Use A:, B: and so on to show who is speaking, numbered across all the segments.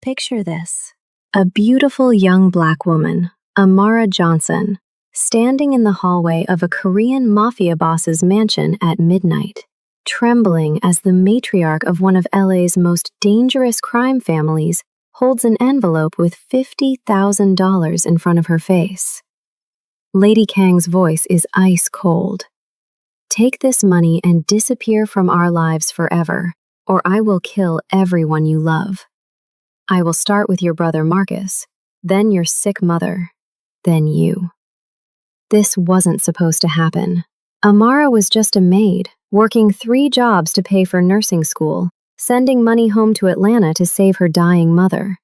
A: Picture this. A beautiful young black woman, Amara Johnson, standing in the hallway of a Korean Mafia boss's mansion at midnight, trembling as the matriarch of one of LA's most dangerous crime families holds an envelope with $50,000 in front of her face. Lady Kang's voice is ice cold. "Take this money and disappear from our lives forever, or I will kill everyone you love. I will start with your brother Marcus, then your sick mother, then you." This wasn't supposed to happen. Amara was just a maid, working 3 jobs to pay for nursing school, sending money home to Atlanta to save her dying mother.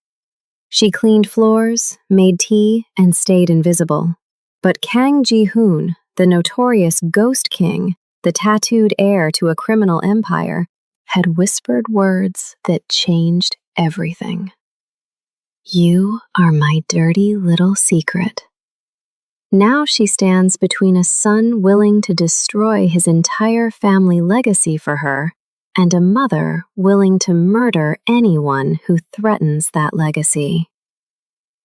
A: She cleaned floors, made tea, and stayed invisible. But Kang Ji-hoon, the notorious Ghost King, the tattooed heir to a criminal empire, had whispered words that changed everything. "You are my dirty little secret." Now she stands between a son willing to destroy his entire family legacy for her and a mother willing to murder anyone who threatens that legacy.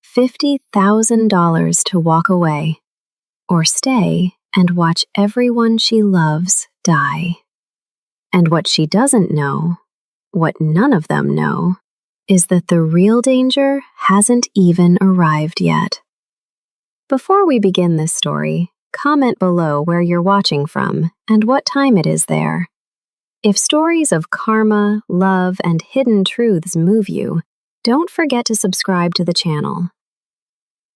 A: $50,000 to walk away, or stay and watch everyone she loves die. And what she doesn't know, what none of them know, is that the real danger hasn't even arrived yet. Before we begin this story, comment below where you're watching from and what time it is there. If stories of karma, love, and hidden truths move you, don't forget to subscribe to the channel.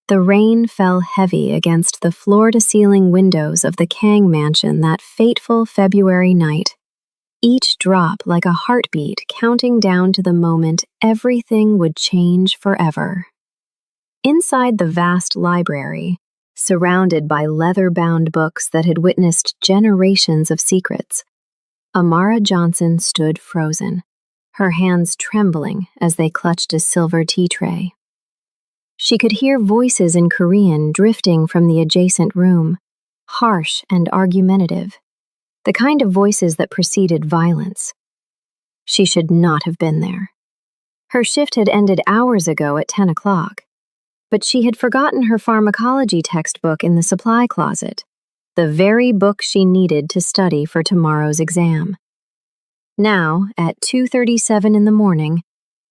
A: The rain fell heavy against the floor-to-ceiling windows of the Kang mansion that fateful February night, each drop like a heartbeat counting down to the moment everything would change forever. Inside the vast library, surrounded by leather-bound books that had witnessed generations of secrets, Amara Johnson stood frozen, her hands trembling as they clutched a silver tea tray. She could hear voices in Korean drifting from the adjacent room, harsh and argumentative, the kind of voices that preceded violence. She should not have been there. Her shift had ended hours ago at 10 o'clock, but she had forgotten her pharmacology textbook in the supply closet, the very book she needed to study for tomorrow's exam. Now, at 2:37 in the morning,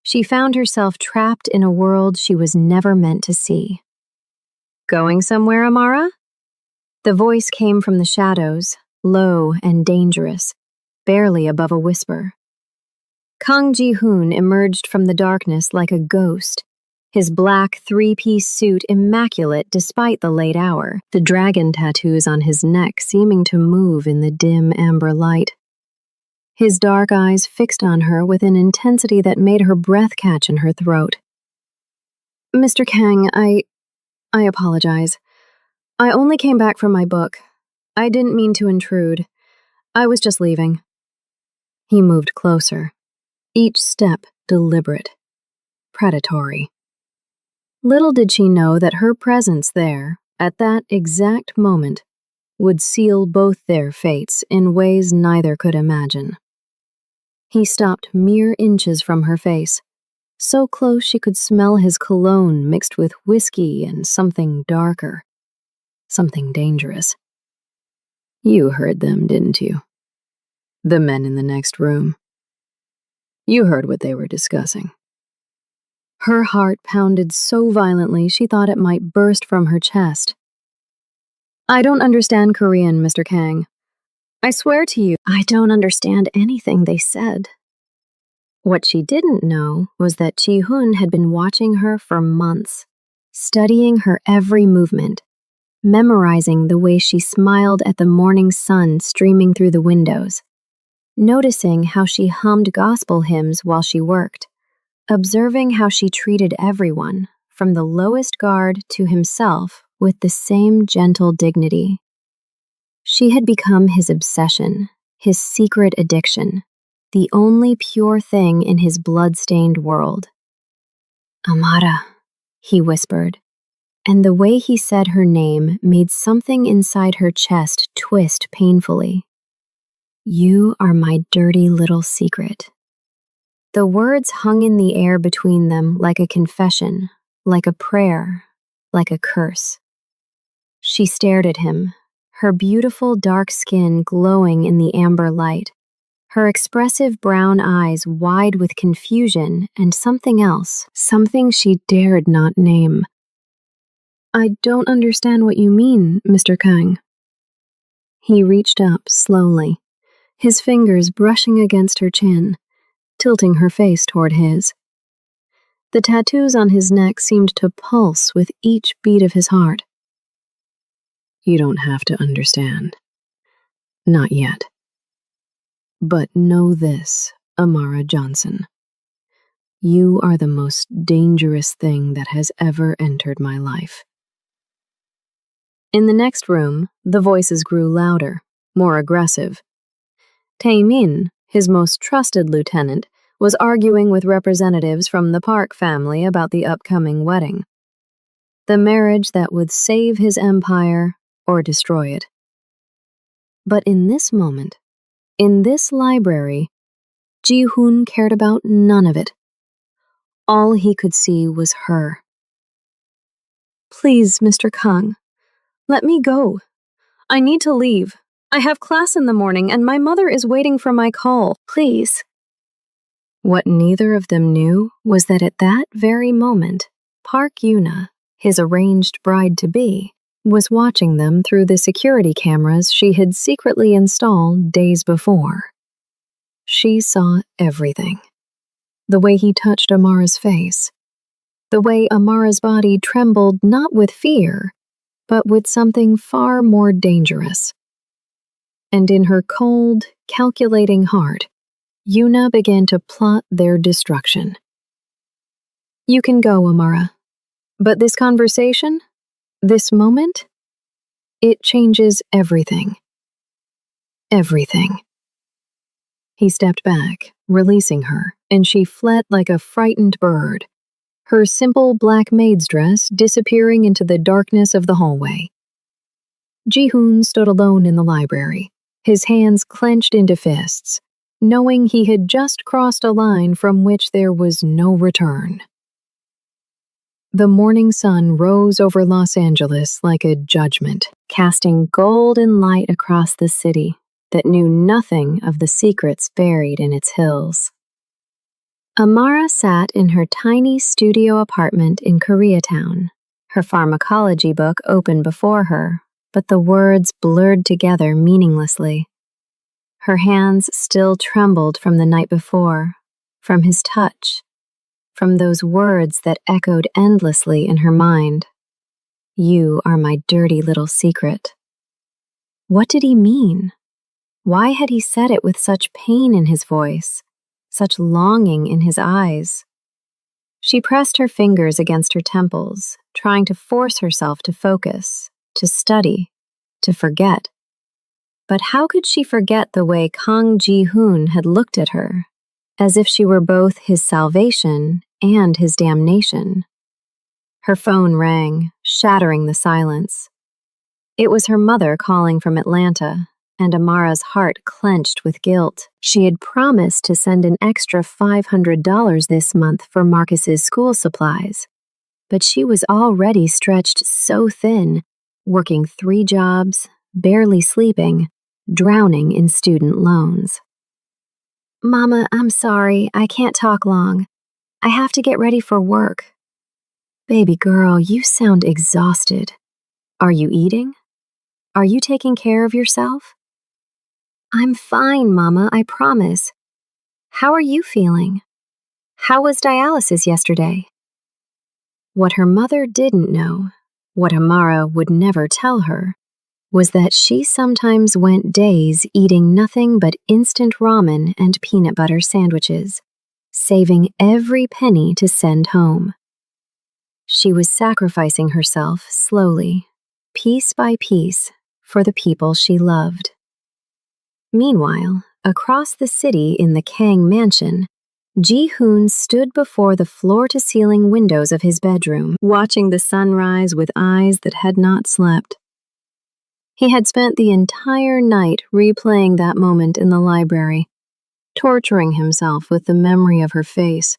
A: she found herself trapped in a world she was never meant to see. "Going somewhere, Amara?" The voice came from the shadows, low and dangerous, barely above a whisper. Kang Ji-hoon emerged from the darkness like a ghost, his black 3-piece suit immaculate despite the late hour, the dragon tattoos on his neck seeming to move in the dim amber light. His dark eyes fixed on her with an intensity that made her breath catch in her throat. "Mr. Kang, I apologize. I only came back from my book. I didn't mean to intrude. I was just leaving." He moved closer, each step deliberate, predatory. Little did she know that her presence there, at that exact moment, would seal both their fates in ways neither could imagine. He stopped mere inches from her face, so close she could smell his cologne mixed with whiskey and something darker, something dangerous. "You heard them, didn't you? The men in the next room. You heard what they were discussing." Her heart pounded so violently she thought it might burst from her chest. "I don't understand Korean, Mr. Kang. I swear to you, I don't understand anything they said." What she didn't know was that Ji-hoon had been watching her for months, studying her every movement, memorizing the way she smiled at the morning sun streaming through the windows, noticing how she hummed gospel hymns while she worked, observing how she treated everyone, from the lowest guard to himself, with the same gentle dignity. She had become his obsession, his secret addiction, the only pure thing in his blood-stained world. "Amara," he whispered, and the way he said her name made something inside her chest twist painfully. "You are my dirty little secret." The words hung in the air between them like a confession, like a prayer, like a curse. She stared at him, her beautiful dark skin glowing in the amber light, her expressive brown eyes wide with confusion and something else, something she dared not name. "I don't understand what you mean, Mr. Kang." He reached up slowly, his fingers brushing against her chin, tilting her face toward his. The tattoos on his neck seemed to pulse with each beat of his heart. "You don't have to understand. Not yet. But know this, Amara Johnson. You are the most dangerous thing that has ever entered my life." In the next room, the voices grew louder, more aggressive. Tae-min, his most trusted lieutenant, was arguing with representatives from the Park family about the upcoming wedding. The marriage that would save his empire or destroy it. But in this moment, in this library, Ji-hoon cared about none of it. All he could see was her. "Please, Mr. Kang, let me go. I need to leave. I have class in the morning and my mother is waiting for my call. Please." What neither of them knew was that at that very moment, Park Yuna, his arranged bride-to-be, was watching them through the security cameras she had secretly installed days before. She saw everything. The way he touched Amara's face. The way Amara's body trembled not with fear, but with something far more dangerous. And in her cold, calculating heart, Yuna began to plot their destruction. "You can go, Amara. But this conversation, this moment, it changes everything. Everything." He stepped back, releasing her, and she fled like a frightened bird, her simple black maid's dress disappearing into the darkness of the hallway. Ji-hoon stood alone in the library, his hands clenched into fists, knowing he had just crossed a line from which there was no return. The morning sun rose over Los Angeles like a judgment, casting golden light across the city that knew nothing of the secrets buried in its hills. Amara sat in her tiny studio apartment in Koreatown, her pharmacology book open before her, but the words blurred together meaninglessly. Her hands still trembled from the night before, from his touch, from those words that echoed endlessly in her mind. "You are my dirty little secret." What did he mean? Why had he said it with such pain in his voice, such longing in his eyes? She pressed her fingers against her temples, trying to force herself to focus, to study, to forget. But how could she forget the way Kang Ji-hoon had looked at her, as if she were both his salvation and his damnation? Her phone rang, shattering the silence. It was her mother calling from Atlanta, and Amara's heart clenched with guilt. She had promised to send an extra $500 this month for Marcus's school supplies, but she was already stretched so thin, working 3 jobs, barely sleeping, drowning in student loans. "Mama, I'm sorry, I can't talk long. I have to get ready for work." "Baby girl, you sound exhausted. Are you eating? Are you taking care of yourself?" "I'm fine, Mama, I promise. How are you feeling? How was dialysis yesterday?" What her mother didn't know, what Amara would never tell her, was that she sometimes went days eating nothing but instant ramen and peanut butter sandwiches, saving every penny to send home. She was sacrificing herself slowly, piece by piece, for the people she loved. Meanwhile, across the city in the Kang mansion, Ji-hoon stood before the floor-to-ceiling windows of his bedroom, watching the sunrise with eyes that had not slept. He had spent the entire night replaying that moment in the library, torturing himself with the memory of her face,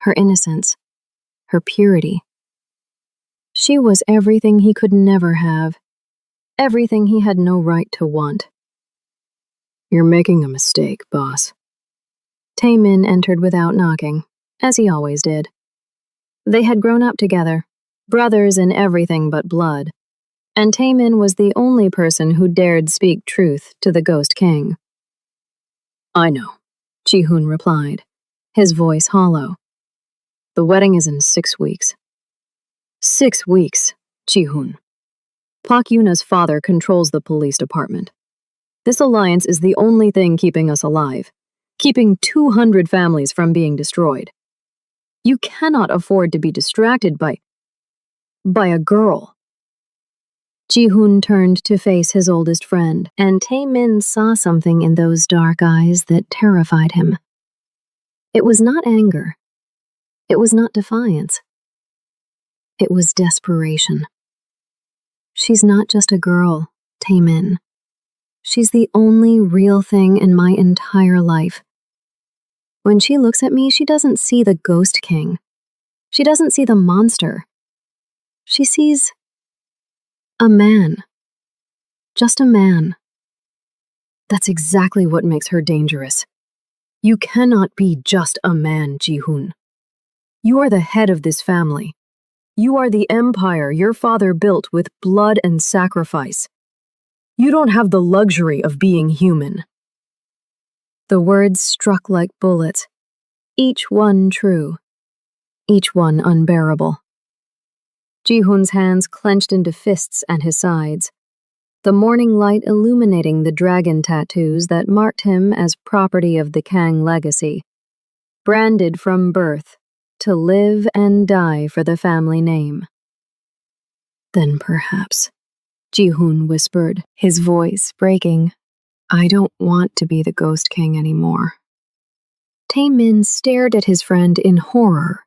A: her innocence, her purity. She was everything he could never have, everything he had no right to want. "You're making a mistake, boss." Taemin entered without knocking, as he always did. They had grown up together, brothers in everything but blood, and Taemin was the only person who dared speak truth to the Ghost King. "I know," Ji-hoon replied, his voice hollow. "The wedding is in 6 weeks." 6 weeks, Ji-hoon. Park Yuna's father controls the police department. This alliance is the only thing keeping us alive, keeping 200 families from being destroyed. You cannot afford to be distracted by a girl. Ji-hoon turned to face his oldest friend, and Taemin saw something in those dark eyes that terrified him. It was not anger. It was not defiance. It was desperation. "She's not just a girl, Taemin. She's the only real thing in my entire life. When she looks at me, she doesn't see the Ghost King. She doesn't see the monster. She sees a man. Just a man. That's exactly what makes her dangerous. You cannot be just a man, Ji-hoon. You are the head of this family. You are the empire your father built with blood and sacrifice. You don't have the luxury of being human." The words struck like bullets, each one true, each one unbearable. Ji-hoon's hands clenched into fists at his sides, the morning light illuminating the dragon tattoos that marked him as property of the Kang legacy, branded from birth to live and die for the family name. "Then perhaps," Ji-hoon whispered, his voice breaking, "I don't want to be the Ghost King anymore." Taemin stared at his friend in horror,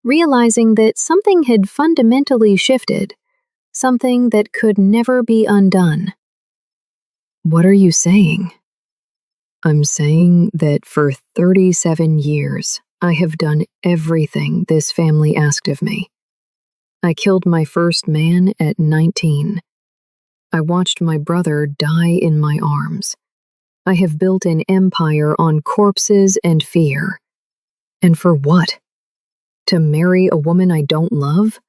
A: realizing that something had fundamentally shifted, something that could never be undone. "What are you saying?" "I'm saying that for 37 years, I have done everything this family asked of me. I killed my first man at 19. I watched my brother die in my arms. I have built an empire on corpses and fear. And for what? To marry a woman I don't love?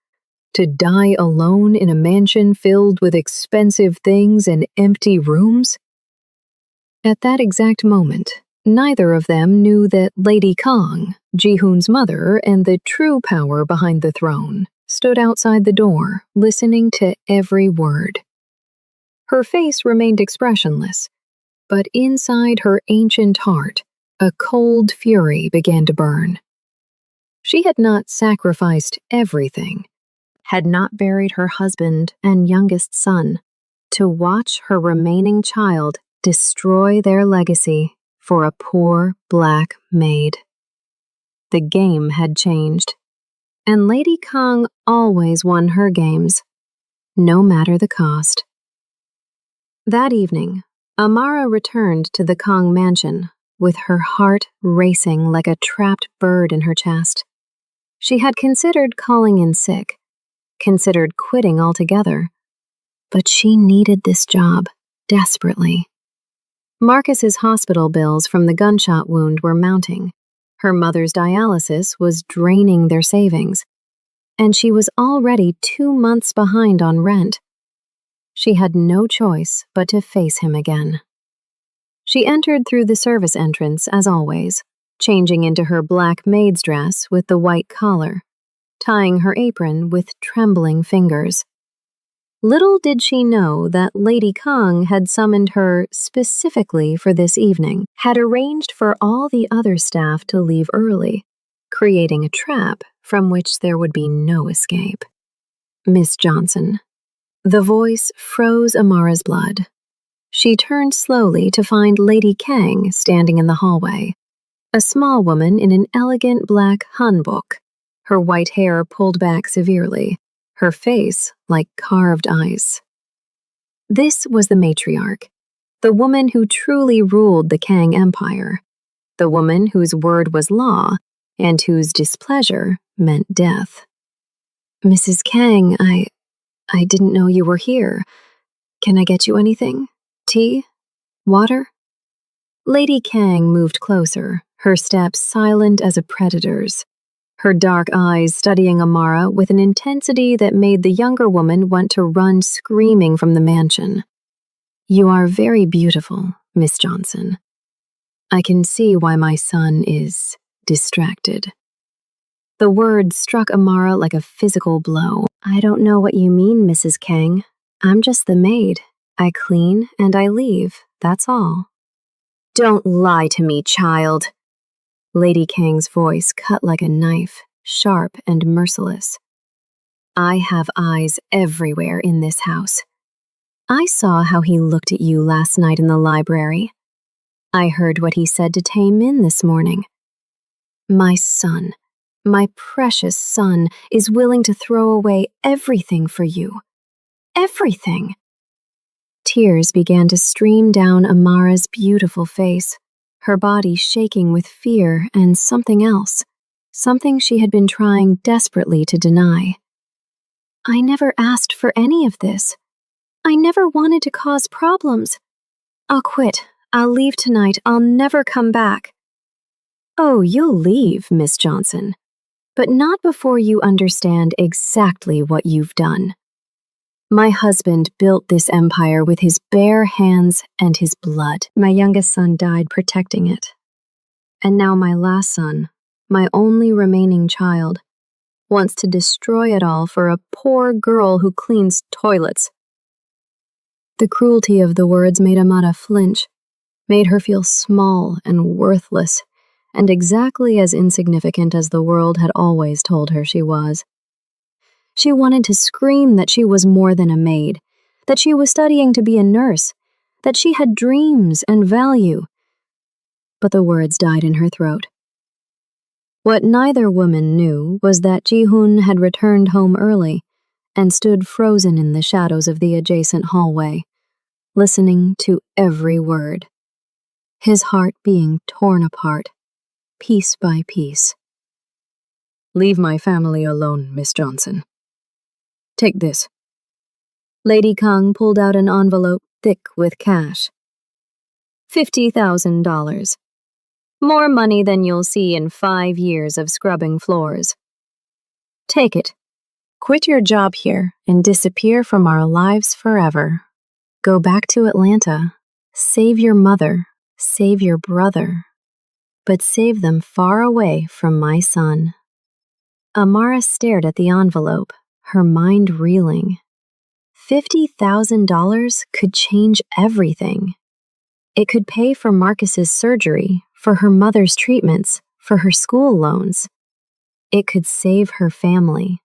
A: To die alone in a mansion filled with expensive things and empty rooms?" At that exact moment, neither of them knew that Lady Kang, Ji-hoon's mother and the true power behind the throne, stood outside the door, listening to every word. Her face remained expressionless, but inside her ancient heart, a cold fury began to burn. She had not sacrificed everything, had not buried her husband and youngest son, to watch her remaining child destroy their legacy for a poor black maid. The game had changed, and Lady Kang always won her games, no matter the cost. That evening, Amara returned to the Kang mansion with her heart racing like a trapped bird in her chest. She had considered calling in sick, considered quitting altogether, but she needed this job desperately. Marcus's hospital bills from the gunshot wound were mounting. Her mother's dialysis was draining their savings, and she was already 2 months behind on rent. She had no choice but to face him again. She entered through the service entrance as always, changing into her black maid's dress with the white collar, tying her apron with trembling fingers. Little did she know that Lady Kang had summoned her specifically for this evening, had arranged for all the other staff to leave early, creating a trap from which there would be no escape. "Miss Johnson." The voice froze Amara's blood. She turned slowly to find Lady Kang standing in the hallway, a small woman in an elegant black hanbok, her white hair pulled back severely, her face like carved ice. This was the matriarch, the woman who truly ruled the Kang Empire, the woman whose word was law and whose displeasure meant death. Mrs. Kang, I didn't know you were here. Can I get you anything? Tea? Water? Lady Kang moved closer, her steps silent as a predator's, her dark eyes studying Amara with an intensity that made the younger woman want to run screaming from the mansion. You are very beautiful, Miss Johnson. I can see why my son is distracted. The words struck Amara like a physical blow. I don't know what you mean, Mrs. Kang. I'm just the maid. I clean and I leave, that's all. Don't lie to me, child. Lady Kang's voice cut like a knife, sharp and merciless. I have eyes everywhere in this house. I saw how he looked at you last night in the library. I heard what he said to Tae Min this morning. My son, my precious son, is willing to throw away everything for you. Everything. Tears began to stream down Amara's beautiful face, her body shaking with fear and something else, something she had been trying desperately to deny. I never asked for any of this. I never wanted to cause problems. I'll quit. I'll leave tonight. I'll never come back. Oh, you'll leave, Miss Johnson, but not before you understand exactly what you've done. My husband built this empire with his bare hands and his blood. My youngest son died protecting it. And now my last son, my only remaining child, wants to destroy it all for a poor girl who cleans toilets. The cruelty of the words made Amara flinch, made her feel small and worthless, and exactly as insignificant as the world had always told her she was. She wanted to scream that she was more than a maid, that she was studying to be a nurse, that she had dreams and value. But the words died in her throat. What neither woman knew was that Ji-hoon had returned home early and stood frozen in the shadows of the adjacent hallway, listening to every word, his heart being torn apart, piece by piece. Leave my family alone, Miss Johnson. Take this. Lady Kang pulled out an envelope thick with cash. $50,000. More money than you'll see in 5 years of scrubbing floors. Take it. Quit your job here and disappear from our lives forever. Go back to Atlanta. Save your mother. Save your brother. But save them far away from my son. Amara stared at the envelope, her mind reeling. $50,000 could change everything. It could pay for Marcus's surgery, for her mother's treatments, for her school loans. It could save her family.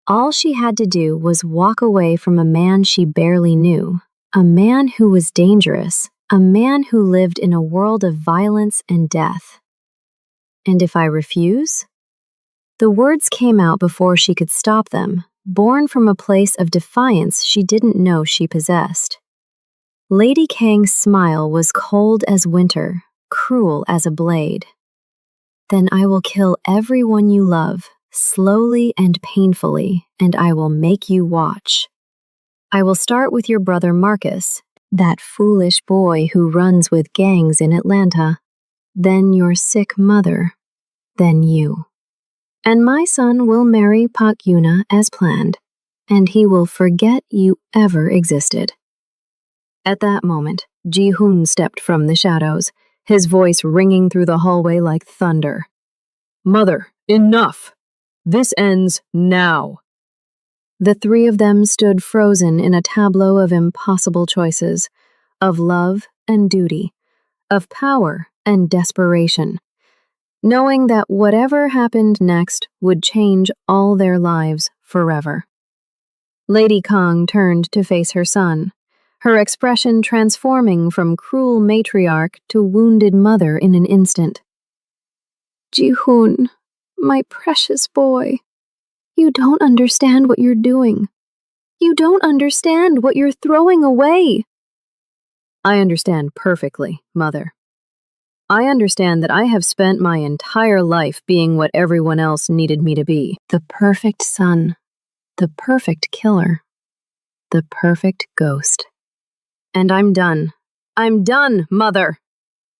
A: All she had to do was walk away from a man she barely knew, a man who was dangerous, a man who lived in a world of violence and death. And if I refuse? The words came out before she could stop them, born from a place of defiance she didn't know she possessed. Lady Kang's smile was cold as winter, cruel as a blade. Then I will kill everyone you love, slowly and painfully, and I will make you watch. I will start with your brother Marcus, that foolish boy who runs with gangs in Atlanta. Then your sick mother. Then you. And my son will marry Pak Yuna as planned, and he will forget you ever existed. At that moment, Ji-hoon stepped from the shadows, his voice ringing through the hallway like thunder. Mother, enough! This ends now. The three of them stood frozen in a tableau of impossible choices, of love and duty, of power and desperation, knowing that whatever happened next would change all their lives forever. Lady Kang turned to face her son, her expression transforming from cruel matriarch to wounded mother in an instant. Ji-hoon, my precious boy, you don't understand what you're doing. You don't understand what you're throwing away. I understand perfectly, Mother. I understand that I have spent my entire life being what everyone else needed me to be. The perfect son, the perfect killer, the perfect ghost. And I'm done. I'm done, Mother!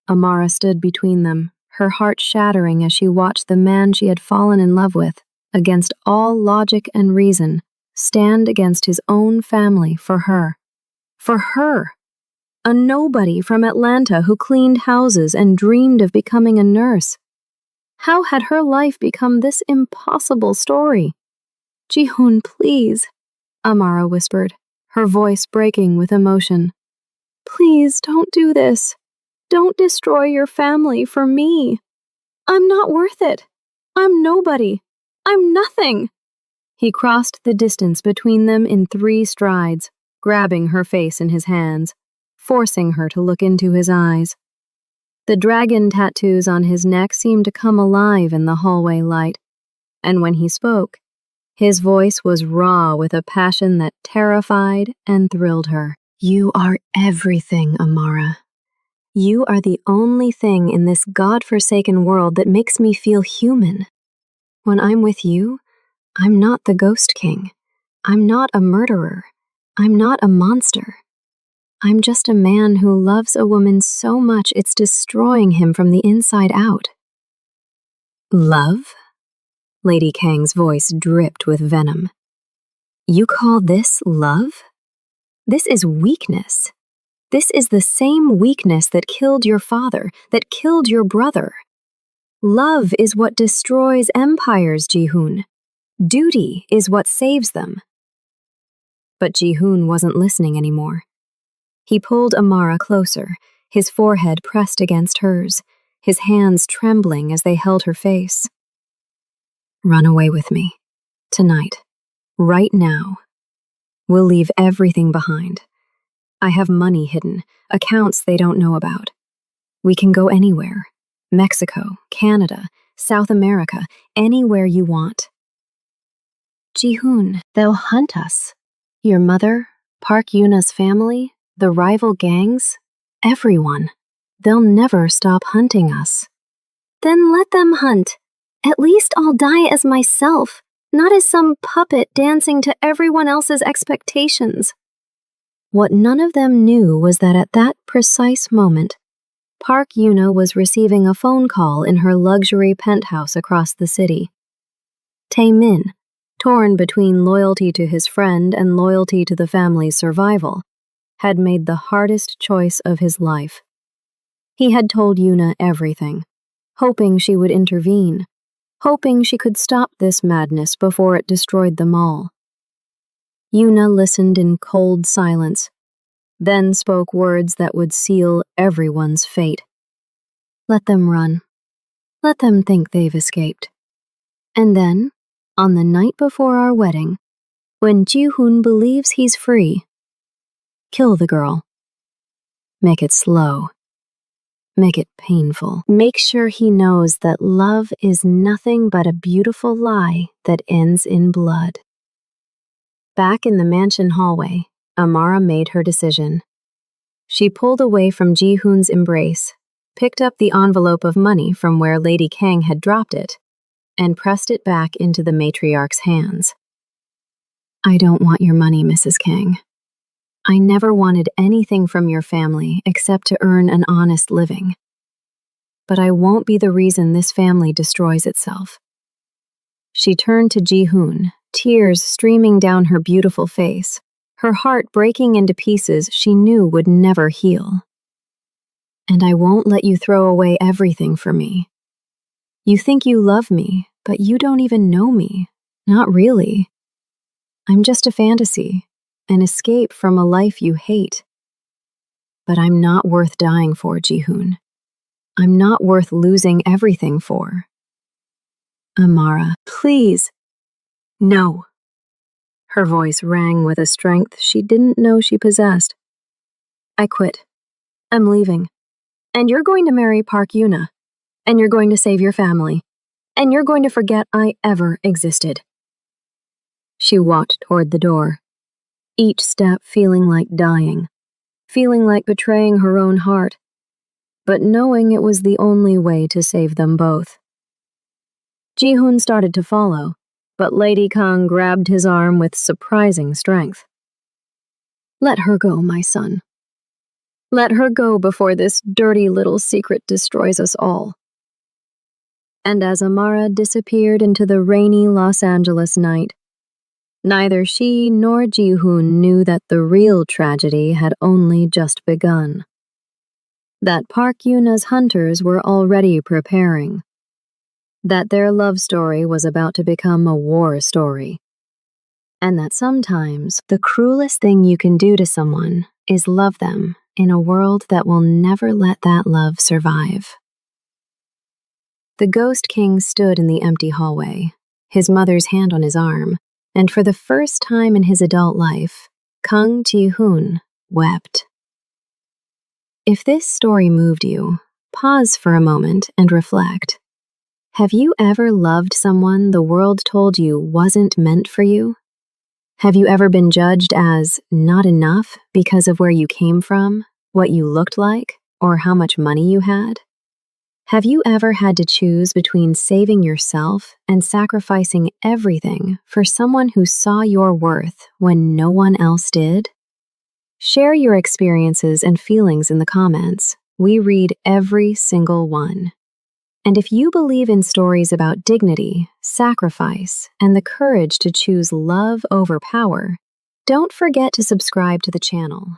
A: Amara stood between them, her heart shattering as she watched the man she had fallen in love with, against all logic and reason, stand against his own family for her. For her! A nobody from Atlanta who cleaned houses and dreamed of becoming a nurse. How had her life become this impossible story? Ji-hoon, please, Amara whispered, her voice breaking with emotion. Please don't do this. Don't destroy your family for me. I'm not worth it. I'm nobody. I'm nothing. He crossed the distance between them in 3 strides, grabbing her face in his hands, forcing her to look into his eyes. The dragon tattoos on his neck seemed to come alive in the hallway light, and when he spoke, his voice was raw with a passion that terrified and thrilled her. You are everything, Amara. You are the only thing in this God-forsaken world that makes me feel human. When I'm with you, I'm not the Ghost King. I'm not a murderer. I'm not a monster. I'm just a man who loves a woman so much it's destroying him from the inside out. Love? Lady Kang's voice dripped with venom. You call this love? This is weakness. This is the same weakness that killed your father, that killed your brother. Love is what destroys empires, Ji-hoon. Duty is what saves them. But Ji-hoon wasn't listening anymore. He pulled Amara closer, his forehead pressed against hers, his hands trembling as they held her face. Run away with me. Tonight. Right now. We'll leave everything behind. I have money hidden, accounts they don't know about. We can go anywhere. Mexico, Canada, South America, anywhere you want. Ji-hoon, they'll hunt us. Your mother, Park Yuna's family, the rival gangs, everyone. They'll never stop hunting us. Then let them hunt. At least I'll die as myself, not as some puppet dancing to everyone else's expectations. What none of them knew was that at that precise moment, Park Yuna was receiving a phone call in her luxury penthouse across the city. Tae-min, torn between loyalty to his friend and loyalty to the family's survival, had made the hardest choice of his life. He had told Yuna everything, hoping she would intervene, hoping she could stop this madness before it destroyed them all. Yuna listened in cold silence, then spoke words that would seal everyone's fate. Let them run. Let them think they've escaped. And then, on the night before our wedding, when Ji-hoon believes he's free, kill the girl. Make it slow. Make it painful. Make sure he knows that love is nothing but a beautiful lie that ends in blood. Back in the mansion hallway, Amara made her decision. She pulled away from Ji-hoon's embrace, picked up the envelope of money from where Lady Kang had dropped it, and pressed it back into the matriarch's hands. I don't want your money, Mrs. Kang. I never wanted anything from your family except to earn an honest living. But I won't be the reason this family destroys itself. She turned to Ji-hoon, tears streaming down her beautiful face, her heart breaking into pieces she knew would never heal. And I won't let you throw away everything for me. You think you love me, but you don't even know me. Not really. I'm just a fantasy, an escape from a life you hate. But I'm not worth dying for, Ji-hoon. I'm not worth losing everything for. Amara, please. No. Her voice rang with a strength she didn't know she possessed. I quit. I'm leaving. And you're going to marry Park Yuna. And you're going to save your family. And you're going to forget I ever existed. She walked toward the door, each step feeling like dying, feeling like betraying her own heart. but knowing it was the only way to save them both. Ji-hoon started to follow, but Lady Kang grabbed his arm with surprising strength. "Let her go, my son. Let her go before this dirty little secret destroys us all." And as Amara disappeared into the rainy Los Angeles night, neither she nor Ji-hoon knew that the real tragedy had only just begun. That Park Yuna's hunters were already preparing. That their love story was about to become a war story. And that sometimes the cruelest thing you can do to someone is love them in a world that will never let that love survive. The Ghost King stood in the empty hallway, his mother's hand on his arm, and for the first time in his adult life, Kang Ji-hoon wept. If this story moved you, pause for a moment and reflect. Have you ever loved someone the world told you wasn't meant for you? Have you ever been judged as not enough because of where you came from, what you looked like, or how much money you had? Have you ever had to choose between saving yourself and sacrificing everything for someone who saw your worth when no one else did? Share your experiences and feelings in the comments. We read every single one. And if you believe in stories about dignity, sacrifice, and the courage to choose love over power, don't forget to subscribe to the channel.